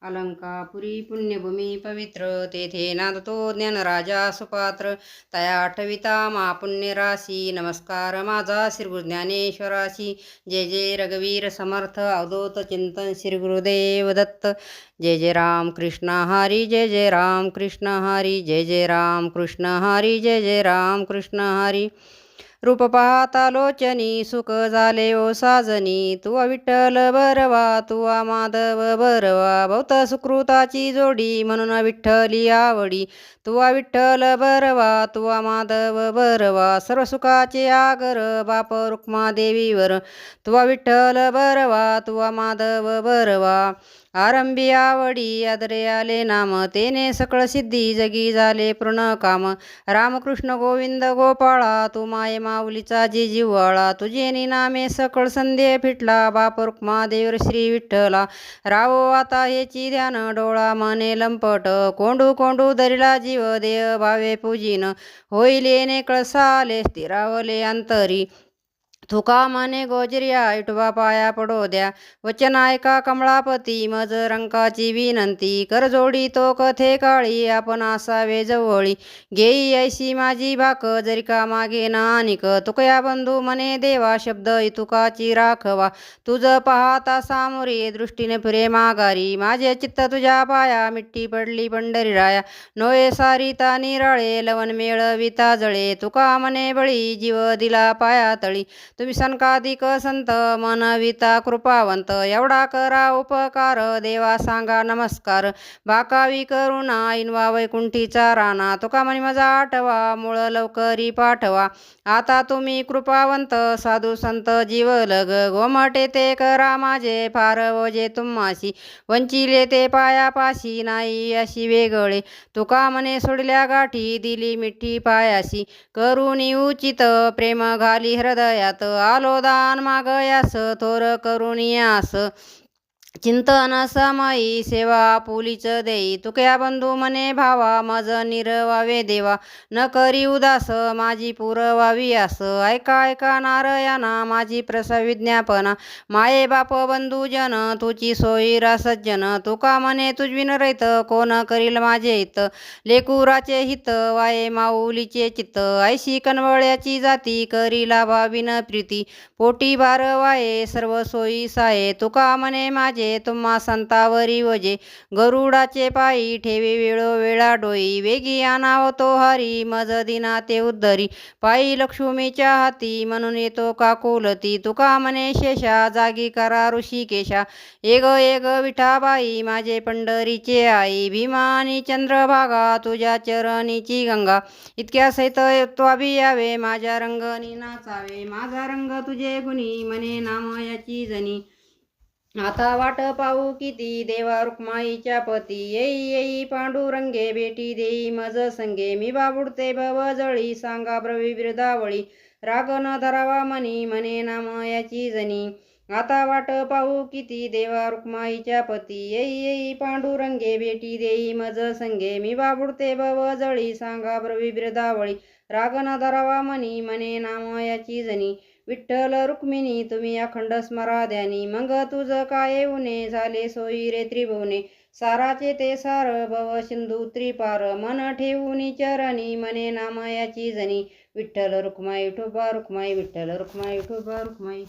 अलंकापुरी पुण्यभूमी पवित्र, तेथे नांदतो ज्ञानराजा सुपात्र. तया आठविता महापुण्य राशी, नमस्कार माझा श्री गुरुज्ञानेश्वराशी. जय जय रघुवीर समर्थ, अवधूत चिंतन श्री गुरुदेव दत्त. जय जय राम कृष्ण हरी, जय जय राम कृष्ण हरी, जय जय राम कृष्ण हरी, जय जय राम कृष्ण हरी. रूप पाहता लोचनी, सुख झाले ओ साजनी. तुवा विठ्ठल बरवा, तुवा माधव बरवा. बहुत सुकृताची जोडी, म्हणून विठ्ठली आवडी. तुवा विठ्ठल बरवा, तुवा माधव बरवा. सर्व सुखाचे आगर, बाप रुक्मादेवीवर. तुवा विठ्ठल बरवा, तुवा माधव बरवा. आरंभी आवडी, आदरे आले नाम. तेने सकळ सिद्धी, जगी झाले पूर्ण काम. रामकृष्ण गोविंद गोपाळा, तू माये माऊलीचा जी जिव्हाळा. तुझे नामे सकळ संदेह फिटला, बाप रुक्मादेवर श्री विठ्ठला. रावो आता हेची ध्यान, डोळा मने लंपट. कोंडू कोंडू धरिला जीव, देह भावे पूजिन. होईल येणे कळसाले, स्थिरावले अंतरी. तुका मने गोजर्या, विठोबा पाया पडो द्या. वचन ऐका कमळापती, मज रंकाची विनंती. करजोडी तो कथे काळी, आपण असावे जवळी. घेई ऐशी माझी भाक, जरी का मागे नानिक. तुकया बंधू मने देवा, शब्द इतुकाची राखवा. तुझ पाहता सामोरी, दृष्टीने फिरे माघारी. माझे चित्त तुझ्या पाया, मिट्टी पडली पंढरी राया. नोये सारिता निराळे, लवन मेळविता जळे. तुका मने बळी, जीव दिला पाया तळी. तुम्ही सनकाधिक संत, मनविता कृपावंत. एवढा करा उपकार, देवा सांगा नमस्कार. बाकावी करुणा, इनवा वैकुंठीचा राणा. तुका म्हणी माझा आठवा, मूळ लवकरी पाठवा. आता तुम्ही कृपावंत, साधू संत जीवलग. गोमटे ते करा माझे, फार ओझे तुम्हासी. वंचिले ते पायापाशी, नाही अशी वेगळे. तुका म्हणे सोडल्या गाठी, दिली मिठी पायाशी. करुणी उचित, प्रेम घाली हृदयात. आलो दान मागयास, थोर करुणियास. चिंतन समाई, सेवा पुलीच देई. तुकया बंधू मने भावा, मज निरवावे देवा. न करी उदास, माझी पुरवावी आस. ऐका ऐका नारायणा, माझी प्रसविज्ञापना. माये बाप बंधुजन, तुची सोयीरा सज्जन. तुका मने तुझविन रहित, कोण करील माझे हित. लेकुराचे हित, वाये माऊलीचे चित्त. ऐशी कनवळ्याची जाती, करीला भाविन प्रीती. पोटी भार वाये, सर्व सोयी साये. तुका मने माझे, तुम्हा संतावरी वजे. गरुडाचे पायी, ठेवी वेळोवेळा डोई. वेगी आणावतो हरी, मज दिना ते उद्धरी. पायी लक्ष्मीच्या हाती, म्हणून येतो काकुलती. तुका मने शेषा, जागी करा ऋषिकेशा. एग एग विठाबाई, माझे पंढरीचे आई. भीमा आणि चंद्रभागा, तुझ्या चरणीची गंगा. इतक्या सहित त्वाबी यावे, माझ्या रंगणी नाचावे. माझा रंग तुझे गुणी, मने नामयाची जनी. आता वाट पाहू किती, देवा रुक्माईच्या पती. येई येई पांडुरंगे, भेटी देई मज संगे. मी बाबुडते भवजळी, सांगा ब्रवी बिरदावळी. राग न धरावा मनी, मने नामयाची जनी. आता वाट पाहू किती, देवा रुक्माईच्या पती. येई येई पांडुरंगे, भेटी देई मज संगे. मी बाबुडते भवजळी, सांगा ब्रवी बिरदावळी. राग न धरावा मनी, मने नामयाची जनी. विठ्ठल रुक्मिणी, तुम्ही अखंड स्मरा ध्यानी. मग तुझ काय उणे, झाले सोयी रे त्रिभुवने. साराचे ते सार, भव सिंधू त्रिपार. मन ठेवूनी चरणी, मने नामयाची जनी. विठ्ठल रुक्माई विठोबा रुक्माई, विठ्ठल रुक्माई विठोबा रुक्माई.